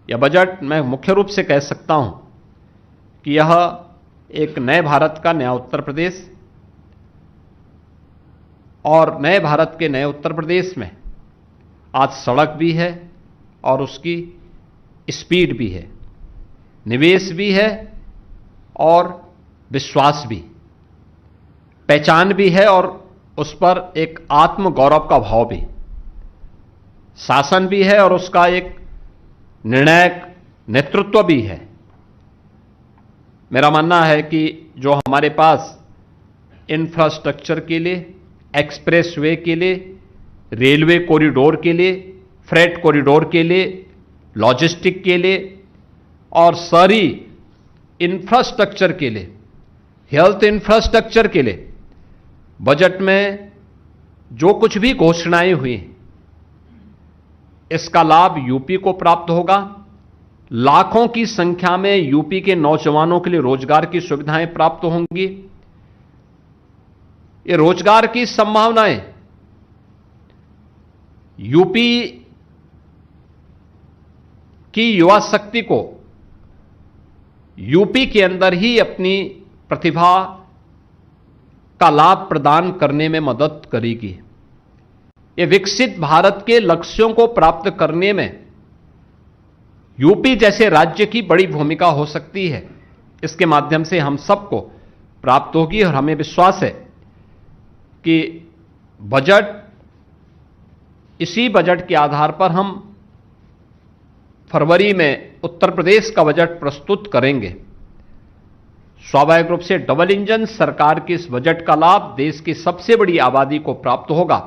यह बजट मैं मुख्य रूप से कह सकता हूं कि यह एक नए भारत का नया उत्तर प्रदेश और नए भारत के नए उत्तर प्रदेश में आज सड़क भी है और उसकी स्पीड भी है, निवेश भी है और विश्वास भी, पहचान भी है और उस पर एक आत्म गौरव का भाव भी, शासन भी है और उसका एक निर्णायक नेतृत्व भी है। मेरा मानना है कि जो हमारे पास इंफ्रास्ट्रक्चर के लिए, एक्सप्रेसवे के लिए, रेलवे कॉरिडोर के लिए, फ्रेट कॉरिडोर के लिए, लॉजिस्टिक के लिए और शहरी इंफ्रास्ट्रक्चर के लिए, हेल्थ इंफ्रास्ट्रक्चर के लिए बजट में जो कुछ भी घोषणाएं हुई इसका लाभ यूपी को प्राप्त होगा। लाखों की संख्या में यूपी के नौजवानों के लिए रोजगार की सुविधाएं प्राप्त होंगी। ये रोजगार की संभावनाएं यूपी की युवा शक्ति को यूपी के अंदर ही अपनी प्रतिभा का लाभ प्रदान करने में मदद करेगी। ये विकसित भारत के लक्ष्यों को प्राप्त करने में यूपी जैसे राज्य की बड़ी भूमिका हो सकती है। इसके माध्यम से हम सबको प्राप्त होगी और हमें विश्वास है कि इसी बजट के आधार पर हम फरवरी में उत्तर प्रदेश का बजट प्रस्तुत करेंगे। स्वाभाविक रूप से डबल इंजन सरकार के इस बजट का लाभ देश की सबसे बड़ी आबादी को प्राप्त होगा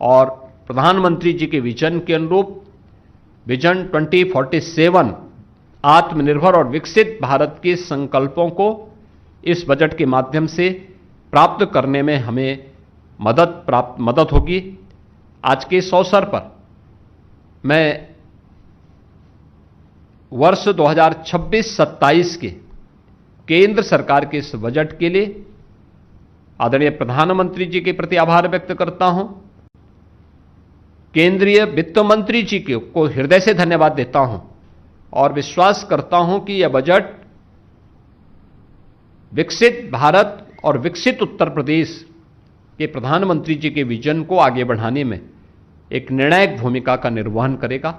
और प्रधानमंत्री जी के विजन के अनुरूप विजन 2047 आत्मनिर्भर और विकसित भारत के संकल्पों को इस बजट के माध्यम से प्राप्त करने में हमें मदद होगी। आज के इस अवसर पर मैं वर्ष 2026-27 के केंद्र सरकार के इस बजट के लिए आदरणीय प्रधानमंत्री जी के प्रति आभार व्यक्त करता हूं। केंद्रीय वित्त मंत्री जी को हृदय से धन्यवाद देता हूं और विश्वास करता हूं कि यह बजट विकसित भारत और विकसित उत्तर प्रदेश के प्रधानमंत्री जी के विजन को आगे बढ़ाने में एक निर्णायक भूमिका का निर्वहन करेगा।